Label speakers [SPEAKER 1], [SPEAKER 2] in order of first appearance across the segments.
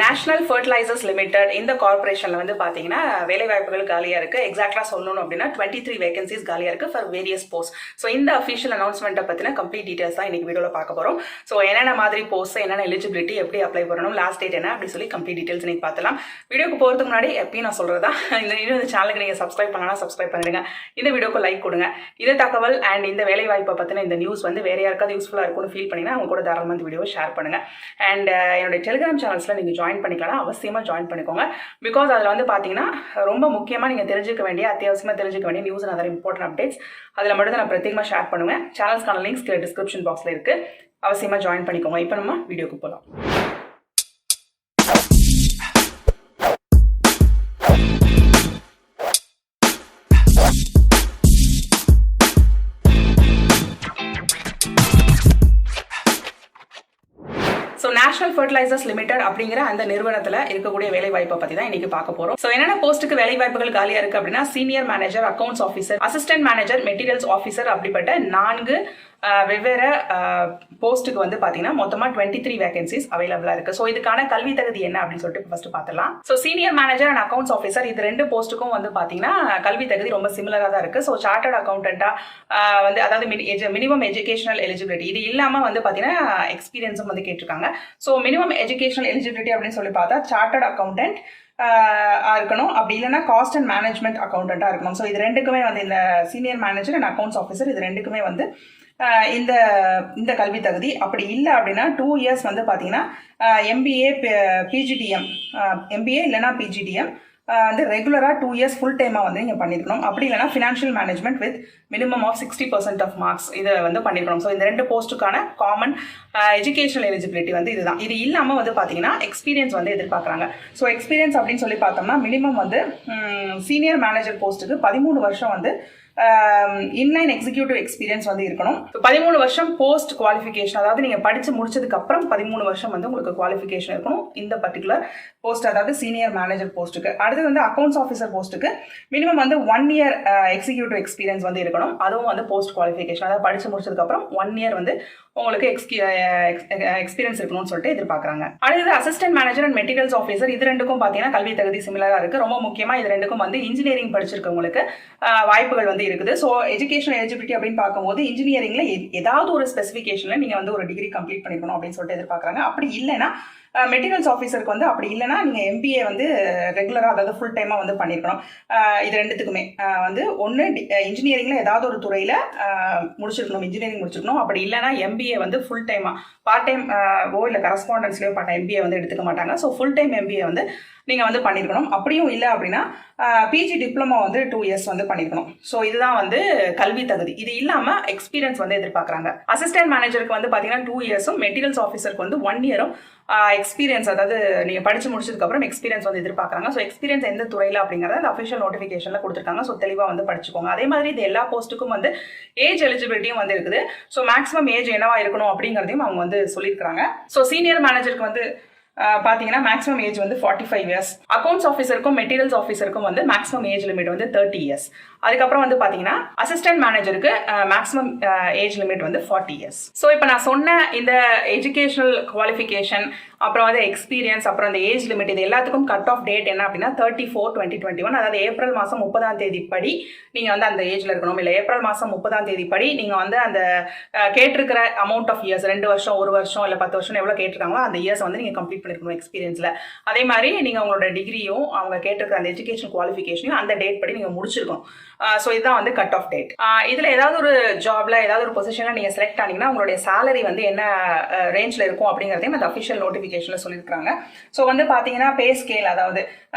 [SPEAKER 1] National fertilizers limited இந்த கார்பரேஷனில் வந்து பார்த்தீங்கன்னா வேலைவாய்ப்புகள் காலியாக இருக்குது. எக்ஸாக்டாக சொல்லணும் அப்படின்னா 23 வேகன்சிஸ் காலியாக இருக்குது ஃபார் வேரியஸ் போஸ்ட். ஸோ இந்த அஃபிஷியல் அனௌன்ஸ்மெண்ட்டை பற்றின கம்ப்ளீட் டீட்டெயில்ஸ் தான் இன்றைக்கி வீடியோவில் பார்க்க போகிறோம். ஸோ என்னென்ன மாதிரி போஸ்ட், என்னென்ன எலிஜிபிலிட்டி, எப்படி அப்ளை பண்ணணும், லாஸ்ட் டேட் என்ன அப்படி சொல்லி கம்ப்ளீட் டீட்டெயில்ஸ் இன்றைக்கி பார்த்துலாம். வீடியோக்கு போகிறதுக்கு முன்னாடி எப்பயும் நான் சொல்கிறதா இந்த சேனலுக்கு நீங்கள் சப்ஸ்கிரைப் பண்ணலாம், சப்ஸ்கிரைப் பண்ணிடுங்க. இந்த வீடியோக்கு லைக் கொடுங்க. இந்த தகவல் அண்ட் இந்த வேலைவாய்ப்பை பற்றின இந்த நியூஸ் வந்து வேறு யாருக்காவது யூஸ்ஃபுல்லாக இருக்கும்னு ஃபீல் பண்ணிங்கன்னா அவங்க கூட தாராளமாக இந்த வீடியோவை ஷேர் பண்ணுங்கள். அண்ட் என்னுடைய டெலிகிராம் சேனல்ஸில் நீங்கள் ஜாயின் பண்ணிக்கலாம். அவசியமாக ஜாயின் பண்ணிக்கோங்க. பிகாஸ் அதில் வந்து பார்த்தீங்கன்னா ரொம்ப முக்கியமாக நீங்கள் தெரிஞ்சுக்க வேண்டிய, அத்தியாவசியமாக தெரிஞ்சுக்க வேண்டிய news and other important updates அதில் மட்டும் நான் பிரத்யேகமாக ஷேர் பண்ணுவேன். சேனல்ஸ்க்கான லிங்க்ஸ் டிஸ்கிரிப்ஷன் பாக்ஸில் இருக்குது. அவசியமாக ஜாயின் பண்ணிக்கோங்க. இப்போ நம்ம வீடியோக்கு போகலாம். ஸோ நேஷனல் ஃபர்டிலைசர்ஸ் லிமிடெட் அப்படிங்கிற அந்த நிறுவனத்தில் இருக்கக்கூடிய வேலை வாய்ப்பை பற்றி தான் இன்னைக்கு பார்க்க போகிறோம். ஸோ என்னென்ன போஸ்ட்டுக்கு வேலை வாய்ப்புகள் காலியாக இருக்குது அப்படின்னா senior manager, accounts officer, assistant manager, materials officer அப்படிப்பட்ட 4 வெவ்வேறு போஸ்ட்டுக்கு வந்து பார்த்தீங்கன்னா மொத்தமாக 23 வேகன்சிஸ் அவைலபிளாக இருக்குது. ஸோ இதுக்கான கல்வி தகுதி என்ன அப்படின்னு சொல்லிட்டு ஃபர்ஸ்ட் பார்த்துலாம். So senior manager and accounts officer இது 2 போஸ்ட்டுக்கும் வந்து பார்த்தீங்கன்னா கல்வி தகுதி ரொம்ப சிமிலராக தான் இருக்குது. ஸோ சார்ட்டர்ட் அக்கௌண்டண்ட்டாக வந்து அதாவது மினிமம் எஜுகேஷனல் எலிஜிபிலிட்டி இது இல்லாமல் வந்து பார்த்தீங்கன்னா எக்ஸ்பீரியன்ஸும் வந்து கேட்டிருக்காங்க. ஸோ மினிமம் எஜுகேஷனல் எலிஜிபிலிட்டி அப்படின்னு சொல்லி பார்த்தா சார்ட்டர்ட் அக்கௌண்டன்ட் இருக்கணும், அப்படி இல்லைன்னா காஸ்ட் அண்ட் மேனேஜ்மெண்ட் அக்கௌண்டண்ட்டாக இருக்கணும். ஸோ இது 2க்குமே வந்து இந்த senior manager and accounts officer இது 2க்குமே வந்து இந்த கல்வி தகுதி. அப்படி இல்லை அப்படின்னா 2 இயர்ஸ் வந்து பார்த்தீங்கன்னா எம்பிஏ, பிஜிடிஎம், எம்பிஏ இல்லைன்னா பிஜிடிஎம் வந்து ரெகுலராக 2 இயர்ஸ் ஃபுல் டைமாக வந்து நீங்கள் பண்ணியிருக்கணும். அப்படி இல்லைனா financial management with minimum of 60% of marks இதை வந்து பண்ணியிருக்கணும். ஸோ இந்த 2 போஸ்ட்டுக்கான காமன் எஜுகேஷனல் எலிஜிபிலிட்டி வந்து இதுதான். இது இல்லாமல் வந்து பார்த்தீங்கன்னா எக்ஸ்பீரியன்ஸ் வந்து எதிர்பார்க்குறாங்க. ஸோ எக்ஸ்பீரியன்ஸ் அப்படின்னு சொல்லி பார்த்தோம்னா மினிமம் வந்து சீனியர் மேனேஜர் போஸ்ட்டுக்கு 13 வருஷம் வந்து இன்லைன் எக்ஸிக்யூட்டிவ் எக்ஸ்பீரியன்ஸ் வந்து இருக்கணும். 13 வருஷம் போஸ்ட் குவாலிஃபிகேஷன், அதாவது நீங்கள் படித்து முடிச்சதுக்கு அப்புறம் 13 வருஷம் வந்து உங்களுக்கு குவாலிஃபிகேஷன் இருக்கணும் இந்த பர்டிகுலர் போஸ்ட், அதாவது சீனியர் மேனேஜர் போஸ்ட்டுக்கு. அடுத்தது வந்து அக்கௌண்ட்ஸ் ஆஃபீஸர் போஸ்ட்டுக்கு மினிமம் வந்து 1 இயர் எக்ஸிக்யூட்டிவ் எக்ஸ்பீரியன்ஸ் வந்து இருக்கணும். அதுவும் வந்து போஸ்ட் குவாலிஃபிகேஷன், அதாவது படித்து முடிச்சதுக்கு அப்புறம் 1 இயர் வந்து உங்களுக்கு எக்ஸ்பீரியன்ஸ் இருக்கணும்னு சொல்லிட்டு எதிர்பார்க்குறாங்க. அடுத்தது assistant manager and materials officer இது 2க்கும் பார்த்தீங்கன்னா கல்வி தகுதி சிமிலராக இருக்குது. ரொம்ப முக்கியமாக இது 2க்கும் வந்து இன்ஜினியரிங் படிச்சிருக்கவங்களுக்கு வாய்ப்புகள் வந்து இருக்குது. ஸோ எஜுகேஷன் எலிஜிபிலிட்டி அப்படின்னு பார்க்கும்போது இன்ஜினியரிங்ல ஏதாவது ஒரு ஸ்பெசிஃபிகேஷன்ல நீங்க வந்து ஒரு டிகிரி கம்ப்ளீட் பண்ணிக்கணும் அப்படின்னு சொல்லிட்டு எதிர்பார்க்குறாங்க. அப்படி இல்லைன்னா மெட்டீரியல்ஸ் ஆஃபீஸருக்கு வந்து அப்படி இல்லைன்னா நீங்கள் எம்பிஏ வந்து ரெகுலராக, அதாவது ஃபுல் டைமாக வந்து பண்ணியிருக்கணும். இது 2த்துக்குமே வந்து ஒன்று இன்ஜினியரிங்கில் ஏதாவது ஒரு துறையில் முடிச்சிருக்கணும், இன்ஜினியரிங் முடிச்சிருக்கணும். அப்படி இல்லைனா எம்பிஏ வந்து ஃபுல் டைமாக பார்ட் டைம் இல்லை கரஸ்பாண்டன்ஸ்லேயோ பார்ட் எம்பிஏ வந்து எடுத்துக்க மாட்டாங்க. ஸோ ஃபுல் டைம் எம்பிஏ வந்து நீங்கள் வந்து பண்ணியிருக்கணும். அப்படியும் இல்லை அப்படின்னா பிஜி டிப்ளமோ வந்து 2 இயர்ஸ் வந்து பண்ணியிருக்கணும். ஸோ இதுதான் வந்து கல்வி தகுதி. இது இல்லாமல் எக்ஸ்பீரியன்ஸ் வந்து எதிர்பார்க்குறாங்க. அசிஸ்டன்ட் மேனேஜருக்கு வந்து பார்த்தீங்கன்னா 2 இயர்ஸும், மெட்டீரியல்ஸ் ஆஃபீஸருக்கு வந்து 1 இயரும் எக்ஸ்பீரியன்ஸ், அதாவது நீங்கள் படித்து முடிச்சதுக்கப்புறம் எக்ஸ்பீரியன்ஸ் வந்து எதிர்பார்க்குறாங்க. ஸோ எக்ஸ்பீரியன்ஸ் எந்த துறையில் அப்படிங்கிறத அந்த அஃபிஷியல் நோட்டிஃபிகேஷனில் கொடுத்துருக்காங்க. ஸோ தெளிவாக வந்து படிச்சுக்கோங்க. அதே மாதிரி இது எல்லா போஸ்ட்டுக்கும் வந்து ஏஜ் எலிஜிபிலிட்டியும் வந்து இருக்குது. ஸோ மேக்ஸிமம் ஏஜ் என்னவா இருக்கணும் அப்படிங்கிறதையும் அவங்க வந்து சொல்லியிருக்காங்க. ஸோ சீனியர் மேனேஜருக்கு வந்து பார்த்தீங்கன்னா மேக்ஸிமம் ஏஜ் வந்து 45 இயர்ஸ். அக்கௌண்ட்ஸ் ஆஃபீஸருக்கும் மெட்டீரியல்ஸ் ஆஃபீஸருக்கும் வந்து மேக்ஸிமம் ஏஜ் லிமிட் வந்து 30 இயர்ஸ். அதுக்கப்புறம் வந்து பார்த்தீங்கன்னா அசிஸ்டன்ட் மேனேஜருக்கு மேக்ஸிமம் ஏஜ் லிமிட் வந்து 40 இயர்ஸ். ஸோ இப்போ நான் சொன்ன இந்த எஜுகேஷனல் குவாலிஃபிகேஷன், அப்புறம் வந்து எக்ஸ்பீரியன்ஸ், அப்புறம் அந்த ஏஜ் லிமிட், இது எல்லாத்துக்கும் கட் ஆஃப் டேட் என்ன அப்படின்னா 30/4/2021, அதாவது ஏப்ரல் மாதம் 30ஆம் தேதி படி நீங்கள் வந்து அந்த ஏஜில் இருக்கணும். இல்லை ஏப்ரல் மாதம் 30ஆம் தேதி படி நீங்கள் வந்து அந்த கேட்டிருக்கிற அமௌண்ட் ஆஃப் இயர்ஸ் 2 வருஷம், 1 வருஷம் இல்லை 10 வருஷம் எவ்வளோ கேட்டிருக்காங்களோ அந்த இயர்ஸ் வந்து நீங்கள் கம்ப்ளீட் பண்ணிருக்கணும் எக்ஸ்பீரியன்ஸில். அதே மாதிரி நீங்கள் உங்களோட டிகிரியும் அவங்க கேட்டிருக்கிற அந்த எஜுகேஷன் குவாலிஃபிகேஷனையும் அந்த டேட் படி நீங்கள் முடிச்சிருக்கணும். ஸோ இதுதான் வந்து கட் ஆஃப் டேட். இதில் ஏதாவது ஒரு ஜாப்ல ஏதாவது ஒரு பொசிஷனில் நீங்கள் செலக்ட் ஆனீங்கன்னா உங்களுடைய சேலரி வந்து என்ன ரேஞ்சில் இருக்கும் அப்படிங்கிறதையும் அந்த அஃபிஷியல் நோட்டிஃபிகேஷனில் சொல்லியிருக்காங்க. ஸோ வந்து பார்த்தீங்கன்னா பே ஸ்கேல், அதாவது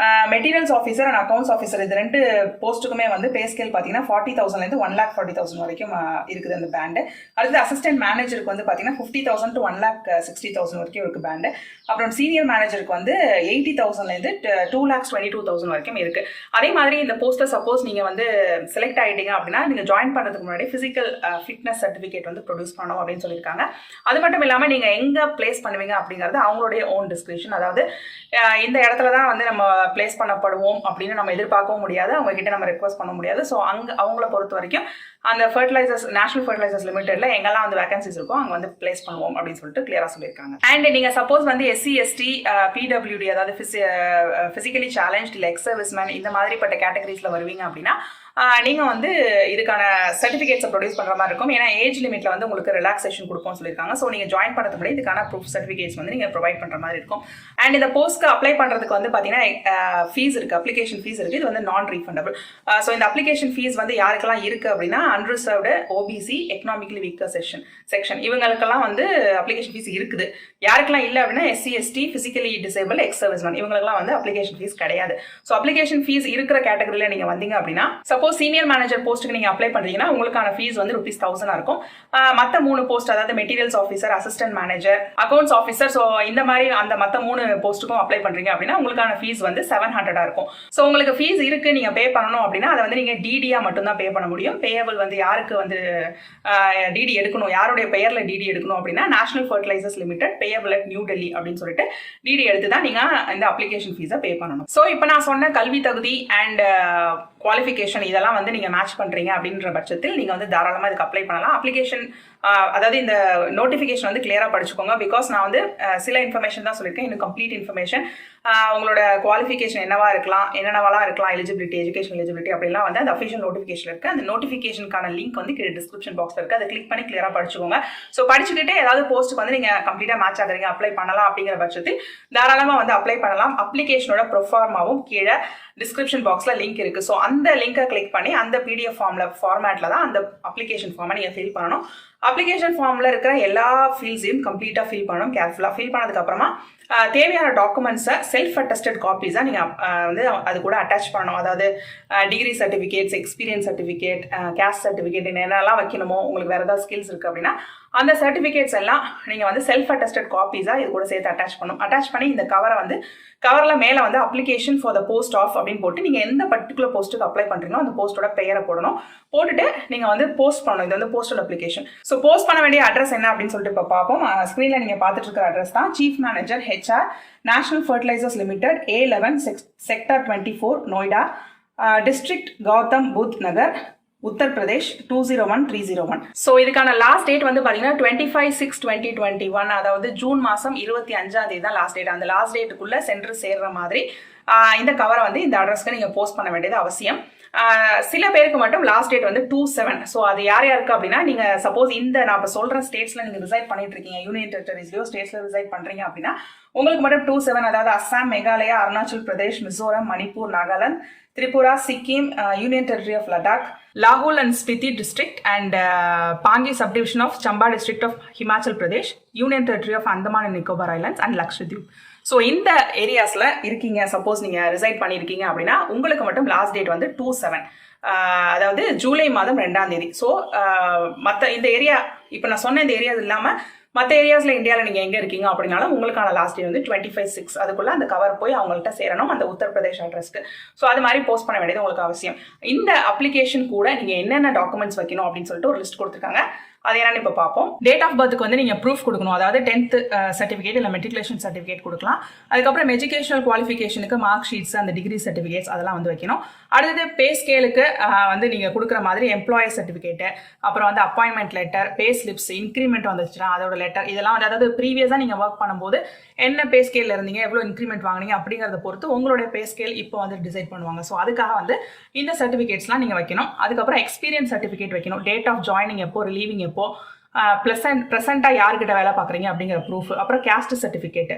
[SPEAKER 1] materials officer and accounts officer இது 2 போஸ்ட்டுக்குமே வந்து பே ஸ்கேல் பார்த்தீங்கன்னா 40,000லேருந்து 1,40,000 வரைக்கும் இருக்குது அந்த பேண்டு. அடுத்து அசிஸ்டன்ட் மேனேஜருக்கு வந்து பார்த்தீங்கன்னா 50,000 to 1,60,000 வரைக்கும் இருக்குது பேண்டு. அப்புறம் சீனியர் மேனேஜருக்கு வந்து 80,000லேருந்து 2,22,000 வரைக்கும் இருக்குது. அதே மாதிரி இந்த போஸ்ட்டை சப்போஸ் நீங்கள் வந்து செலக்ட் ஆகிட்டீங்க அப்படின்னா நீங்கள் ஜாயின் பண்ணுறதுக்கு முன்னாடி ஃபிசிக்கல் ஃபிட்னஸ் சர்டிஃபிகேட் வந்து ப்ரொடியூஸ் பண்ணணும் அப்படின்னு சொல்லியிருக்காங்க. அது மட்டும் இல்லாமல் நீங்கள் எங்கே பிளேஸ் பண்ணுவீங்க அப்படிங்கிறது அவங்களுடைய ஓன் டிஸ்கிரிப்ஷன். அதாவது இந்த இடத்துல தான் வந்து நம்ம பிளேஸ் பண்ணப்படுவோம் அப்படின்னு நம்ம எதிர்பார்க்கவும் முடியாது, அவங்க கிட்ட நம்ம ரெக்வஸ்ட் பண்ண முடியாது. ஸோ அவங்கள பொறுத்த வரைக்கும் அந்த ஃபர்டிலைசர்ஸ் நேஷனல் ஃபர்டிலைசர்ஸ் லிமிடெட்ல எங்கெல்லாம் வந்து வேகன்சிஸ் இருக்கோ அங்கே வந்து பிளேஸ் பண்ணுவோம் அப்படின்னு சொல்லிட்டு கிளியராக சொல்லியிருக்காங்க. அண்ட் நீங்கள் சப்போஸ் வந்து SC ST PWD அதாவது ஃபிசிக்கலி சேலஞ்ச் இல்லை எக்ஸ் சர்வீஸ்மேன் இந்த மாதிரிப்பட்ட கேட்டகரிஸில் வருவீங்க அப்படின்னா நீங்கள் வந்து இதுக்கான சர்டிஃபிகேட்ஸை ப்ரொடியூஸ் பண்ணுற மாதிரி இருக்கும். ஏன்னா ஏஜ் லிமிட்டில் வந்து உங்களுக்கு ரிலாக்ஸேஷன் கொடுப்போம்னு சொல்லியிருக்காங்க. ஸோ நீங்கள் ஜாயின் பண்ணுறதுக்கு முன்னாடி இதுக்கான ப்ரூஃப் சர்டிஃபிகேட்ஸ் வந்து நீங்கள் ப்ரொவைட் பண்ணுற மாதிரி இருக்கும். அண்ட் இந்த போஸ்ட்க்கு அப்ளை பண்ணுறதுக்கு வந்து பார்த்தீங்கன்னா ஃபீஸ் இருக்குது, அப்ளிகேஷன் ஃபீஸ் இருக்குது. இது வந்து நான் ரீஃபண்டபிள். ஸோ இந்த அப்ளிகேஷன் ஃபீஸ் வந்து யாருக்கெல்லாம் இருக்குது அப்படின்னா unreserved, OBC, economically weaker section இவங்களுக்கெல்லாம் வந்து அப்ளிகேஷன் ஃபீஸ் இருக்குது. யாருக்கெல்லாம் இல்லை அப்படின்னா SC ST, physically disable, X serviceman இவங்களுக்குலாம் வந்து அப்ளிகேஷன் ஃபீஸ் கிடையாது. ஸோ அப்ளிகேஷன் ஃபீஸ் இருக்கிற கேட்டகரியில் நீங்கள் வந்தீங்க அப்படின்னா சப்போஸ் சீனியர் மேனேஜர் போஸ்ட்டுக்கு நீங்கள் அப்ளை பண்ணுறீங்கன்னா உங்களுக்கான ஃபீஸ் வந்து ₹1000 இருக்கும். மற்ற 3 போஸ்ட் அதாவது materials officer, assistant manager, accounts officer, so இந்த மாதிரி அந்த மற்ற 3 போஸ்ட்டுக்கும் அப்ளை பண்ணுறீங்க அப்படின்னா உங்களுக்கான ஃபீஸ் வந்து 700 இருக்கும். ஸோ உங்களுக்கு ஃபீஸ் இருக்குது, நீங்கள் பே பண்ணணும் அப்படின்னா அதை வந்து நீங்கள் DD-யா மட்டும்தான் பே பண்ண முடியும். பேயபிள் வந்து யாருக்கு வந்து DD எடுக்கணும், யாருடைய பெயரில் DD எடுக்கணும் அப்படின்னா national fertilizers limited, payable at new Delhi அப்படின்னு சொல்லிட்டு DD எடுத்து தான் நீங்கள் இந்த அப்ளிகேஷன் ஃபீஸை பே பண்ணணும். ஸோ இப்போ நான் சொன்ன கல்வி தகுதி அண்ட் குவாலிஃபிகேஷன் இதெல்லாம் வந்து நீங்கள் மேட்ச் பண்ணுறீங்க அப்படின்ற பட்சத்தில் நீங்கள் வந்து தாராளமாக இதுக்கு அப்ளை பண்ணலாம். அப்ளிகேஷன் அதாவது இந்த நோட்டிஃபிகேஷன் வந்து கிளியராக படிச்சுக்கோங்க. பிகாஸ் நான் வந்து சில இன்ஃபர்மேஷன் தான் சொல்லியிருக்கேன், இன்னும் கம்ப்ளீட் இன்ஃபர்மேஷன் உங்களோட குவாலிஃபிகேஷன் என்னவா இருக்கலாம், என்னென்னவெல்லாம் இருக்கலாம், எலிஜிபிலிட்டி, எஜுகேஷன் எலிஜிபிலிட்டி அப்படிலாம் வந்து அந்த அஃபிஷியல் நோட்டிஃபிகேஷன் இருக்குது. அந்த நோட்டிஃபிகேஷனுக்கான லிங்க் வந்து கீழே டிஸ்கிரிப்ஷன் பாக்ஸில் இருக்குது. அதை கிளிக் பண்ணி கிளியராக படிச்சுக்கோங்க. ஸோ படிச்சுக்கிட்டே ஏதாவது போஸ்ட்டுக்கு வந்து நீங்கள் கம்ப்ளீட்டாக மேட்ச் ஆகுறீங்க, அப்ளை பண்ணலாம் அப்படிங்கிற பட்சத்தில் தாராளமாக வந்து அப்ளை பண்ணலாம். அப்ளிகேஷனோட ப்ரொஃபார்மாவும் கீழே டிஸ்கிரிப்ஷன் பாக்ஸில் லிங்க் இருக்குது. ஸோ அந்த லிங்கை கிளிக் பண்ணி அந்த PDF ஃபார்மேட்டில் தான் அந்த அப்ளிகேஷன் ஃபார்மை நீங்கள் ஃபில் பண்ணணும். அப்ளிகேஷன் ஃபார்மில் இருக்கிற எல்லா ஃபீல்ட்ஸையும் கம்ப்ளீட்டாக ஃபில் பண்ணணும். கேர்ஃபுல்லாக ஃபில் பண்ணதுக்கப்புறமா தேவையான டாக்குமெண்ட்ஸை செல்ஃப் அட்டஸ்டட் காப்பீஸாக நீங்கள் வந்து அது கூட அட்டாச் பண்ணணும். அதாவது degree certificates, experience certificate, caste certificate, என்னெல்லாம் வைக்கணுமோ, உங்களுக்கு வேறு ஏதாவது ஸ்கில்ஸ் இருக்குது அப்படின்னா அந்த சர்டிஃபிகேட்ஸ் எல்லாம் நீங்கள் வந்து செல்ஃப் அட்டஸ்டட் காப்பீஸாக இது கூட சேர்த்து அட்டாச் பண்ணணும். அட்டாச் பண்ணி இந்த கவரில் மேலே வந்து application for the post of அப்படின்னு போட்டு நீங்கள் எந்த பர்டிகுலர் போஸ்ட்டுக்கு அப்ளை பண்ணுறீங்களோ அந்த போஸ்ட்டோட பெயரை போடணும். போட்டுட்டு நீங்கள் வந்து போஸ்ட் பண்ணணும். இது வந்து போஸ்டல் அப்ளிகேஷன். ஸோ போஸ்ட் பண்ண வேண்டிய அட்ரஸ் என்ன அப்படின்னு சொல்லிட்டு இப்போ பார்ப்போம். ஸ்க்ரீனில் நீங்கள் பார்த்துட்டு இருக்கிற அட்ரஸ் தான் chief manager HR, national fertilizers limited, A11, sector 24, Noida, district Gautam Buddh Nagar, Uttar Pradesh 201301. So இதுக்கான லாஸ்ட் டேட் வந்து பார்த்தீங்கன்னா 25/6/2021, அதாவது ஜூன் மாதம் 25 தான் லாஸ்ட் டேட். அந்த லாஸ்ட் டேட்டுக்குள்ளே சென்று சேர்ற மாதிரி இந்த கவரை வந்து இந்த அட்ரஸ்க்கு நீங்கள் போஸ்ட் பண்ண வேண்டியது அவசியம். சில பேருக்கு மட்டும் லாஸ்ட் டேட் வந்து 27. ஸோ அது யார் யாருக்கு அப்படின்னா நீங்கள் சப்போஸ் இந்த நான் இப்போ சொல்கிற ஸ்டேட்ஸில் நீங்கள் ரிசைட் பண்ணிட்டு இருக்கீங்க, யூனியன் டெரிட்டரிஸ்லையோ ஸ்டேட்ஸில் ரிசைட் பண்ணுறீங்க அப்படின்னா உங்களுக்கு மட்டும் 27, அதாவது Assam, Meghalaya, Arunachal Pradesh, Mizoram, Manipur, Nagaland, Tripura, Sikkim, union territory of Ladakh, லாகூல் and Spiti district and Pangi subdivision of Chamba district of Himachal Pradesh, union territory of Andaman and Nicobar islands and Lakshadweep. So இந்த ஏரியாஸில் இருக்கீங்க, சப்போஸ் நீங்கள் ரிசைட் பண்ணியிருக்கீங்க அப்படின்னா உங்களுக்கு மட்டும் லாஸ்ட் டேட் வந்து 27, அதாவது ஜூலை மாதம் 2ஆம் தேதி. ஸோ மற்ற இந்த ஏரியா இப்போ நான் சொன்ன இந்த ஏரியாஸ் இல்லாமல் மற்ற ஏரியாஸில் இந்தியாவில் நீங்கள் எங்கே இருக்கீங்க அப்படின்னாலும் உங்களுக்கான லாஸ்ட் டேட் வந்து 25/6. அதுக்குள்ளே அந்த கவர் போய் அவங்கள்ட்ட சேரணும், அந்த உத்தரப்பிரதேஷ் அட்ரஸ்க்கு. ஸோ அது மாதிரி போஸ்ட் பண்ண வேண்டியது உங்களுக்கு அவசியம். இந்த அப்ளிகேஷன் கூட நீங்கள் என்னென்ன டாக்குமெண்ட்ஸ் வைக்கணும் அப்படின்னு சொல்லிட்டு ஒரு லிஸ்ட் கொடுத்துருக்காங்க. அது என்னன்னு இப்போ பார்ப்போம். டேட் ஆஃப் பர்த்துக்கு வந்து நீங்கள் ப்ரூஃப் கொடுக்கணும். அதாவது 10th சர்டிஃபிகேட் இல்லை மெட்ரிகுலேஷன் சர்டிஃபிகேட் கொடுக்கலாம். அதுக்கப்புறம் எஜுகேஷனல் குவாலிஃபிகேஷனுக்கு மார்க் ஷீட்ஸ், அந்த டிகிரி சர்டிஃபிகேட்ஸ் அதெல்லாம் வந்து வைக்கணும். அடுத்தது பே ஸ்கேலுக்கு வந்து நீங்கள் கொடுக்குற மாதிரி எம்ப்ளாயி சர்டிஃபிகேட்டு, அப்புறம் வந்து அப்பாயின்மெண்ட் லெட்டர், பே ஸ்லிப்ஸ், இன்க்ரிமெண்ட் வந்துச்சுன்னா அதோட லெட்டர், இதெல்லாம் வந்து அதாவது ப்ரீவியஸாக நீங்கள் ஒர்க் பண்ணும்போது என்ன பே ஸ்கேலில் இருந்தீங்க, எவ்வளோ இன்க்ரிமெண்ட் வாங்கினீங்க அப்படிங்கிறத பொறுத்து உங்களுடைய பே ஸ்கேல் இப்போ வந்து டிசைட் பண்ணுவாங்க. ஸோ அதுக்காக வந்து இந்த சர்டிஃபிகேட்ஸ்லாம் நீங்கள் வைக்கணும். அதுக்கப்புறம் எக்ஸ்பீரியன்ஸ் சர்டிஃபிகேட் வைக்கணும். டேட் ஆஃப் ஜாயினிங் எப்போ, ரிலீவிங் எப்போ, ப்ரெசென்ட்டாக யார்கிட்ட வேலை பார்க்குறீங்க அப்படிங்கிற ப்ரூஃப், அப்புறம் கேஸ்ட் சர்டிஃபிகேட்டு,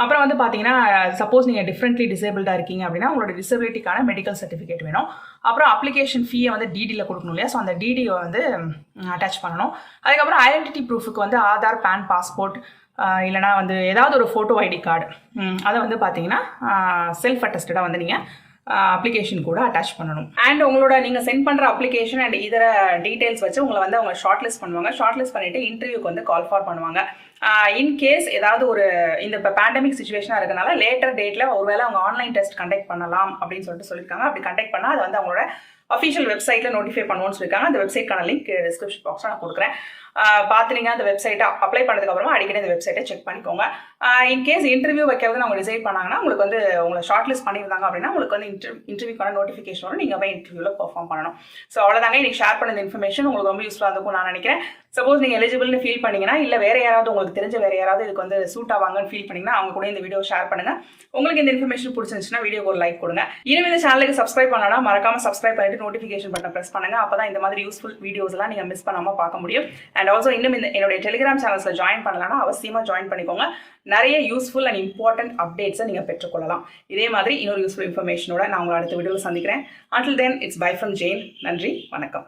[SPEAKER 1] அப்புறம் வந்து பார்த்தீங்கன்னா சப்போஸ் நீங்கள் டிஃப்ரெண்ட்லி டிசேபிள்டாக இருக்கீங்க அப்படின்னா உங்களோட டிசபிலிட்டிக்கான மெடிக்கல் சர்டிஃபிகேட் வேணும். அப்புறம் அப்ளிகேஷன் ஃபீயை வந்து டிடியில் கொடுக்கணும் இல்லையா, ஸோ அந்த டிடியை வந்து அட்டாச் பண்ணணும். அதுக்கப்புறம் ஐடென்டிட்டி ப்ரூஃபுக்கு வந்து ஆதார், பேன், பாஸ்போர்ட், இல்லைனா வந்து ஏதாவது ஒரு ஃபோட்டோ ஐடி கார்டு, அதை வந்து பார்த்தீங்கன்னா செல்ஃப் அட்டஸ்டடாக வந்து நீங்கள் அப்ளிகேஷன் கூட அட்டாச் பண்ணணும். அண்ட் உங்களோட நீங்கள் சென்ட் பண்ணுற அப்ளிகேஷன் அண்ட் இதர டீட்டெயில்ஸ் வச்சு உங்களை வந்து அவங்க ஷார்ட் லிஸ்ட் பண்ணுவாங்க. ஷார்ட் லிஸ்ட் பண்ணிவிட்டு இன்டர்வியூக்கு வந்து கால் ஃபார் பண்ணுவாங்க. இன்கேஸ் ஏதாவது ஒரு இந்த இப்போ பேண்டமிக் சுச்சுவேஷனாக இருக்கனால லேட்டர் டேட்டில் ஒருவேளை அவங்க ஆன்லைன் டெஸ்ட் கண்டக்ட் பண்ணலாம் அப்படின்னு சொல்லியிருக்காங்க. அப்படி கண்டக்ட் பண்ணால் அது வந்து அவங்களோட அஃபிஷியல் வெப்சைட்டில் நோட்டிஃபை பண்ணுவோம்னு சொல்லியிருக்காங்க. அந்த வெப்சைட்கான லிங்க் டிஸ்கிரிப்ஷன் பாக்ஸில் நான் கொடுக்குறேன். பார்த்து நீங்கள் அந்த வெப்சைட்டை அப்ளை பண்ணதுக்கப்புறமா அடிக்கடி அந்த வெப்சைட்டை செக் பண்ணிக்கோங்க. இன்கேஸ் இன்டர்வியூ வைக்கிறது அவங்க டிசைட் பண்ணாங்கன்னா உங்களுக்கு வந்து உங்களை ஷார்ட் லிஸ்ட் பண்ணியிருந்தாங்க அப்படின்னா உங்களுக்கு வந்து இன்டர்வியூக்கான நோட்டிஃபிகேஷன் வரும். நீங்கள் போய் இன்டர்வியூவில் பெர்ஃபார்ம் பண்ணணும். ஸோ அவ்வளோதாங்க இன்னைக்கு ஷேர் பண்ண இன்ஃபர்மேஷன் உங்களுக்கு ரொம்ப யூஸ்ஃபுல்லாக இருக்கும் நான் நினைக்கிறேன். சப்போஸ் நீங்கள் எலிஜிபிள்னு ஃபீல் பண்ணீங்கன்னா இல்லை வேறு யாராவது உங்களுக்கு தெரிஞ்ச வேறு யாராவது இதுக்கு வந்து சூட் ஆவாங்கன்னு ஃபீல் பண்ணிங்கன்னா அவங்க கூட இந்த வீடியோ ஷேர் பண்ணுங்கள். உங்களுக்கு இந்த இன்ஃபர்மேஷன் பிடிச்சிருந்துச்சுன்னா வீடியோக்கு ஒரு லைக் கொடுங்க. இனிமேல் இந்த சேனலுக்கு சப்ஸ்கிரைப் பண்ணலாம் மறக்காம சப்ஸ்கிரைப் பண்ணிட்டு நோட்டிஃபிகேஷன் பட்டன் ப்ரெஸ் பண்ணுங்க. அப்போ தான் இந்த மாதிரி யூஸ்ஃபுல் வீடியோஸ் எல்லாம் நீங்கள் மிஸ் பண்ணாமல் பார்க்க முடியும். அண்ட் ஆல்சோ இன்னும் என்னுடைய டெலிகிராம் சேனல்ஸில் ஜாயின் பண்ணலாம்னா அவசியமாக ஜாயின் பண்ணிக்கோங்க. நிறைய யூஸ்ஃபுல் அண்ட் இம்பார்ட்டன்ட் அப்டேட்ஸை நீங்கள் பெற்றுக்கொள்ளலாம். இதே மாதிரி இன்னொரு யூஸ்ஃபுல் இன்ஃபர்மேஷனோட நான் உங்களை அடுத்த வீடியோவில் சந்திக்கிறேன். Until then, it's bye from Jane. நன்றி, வணக்கம்.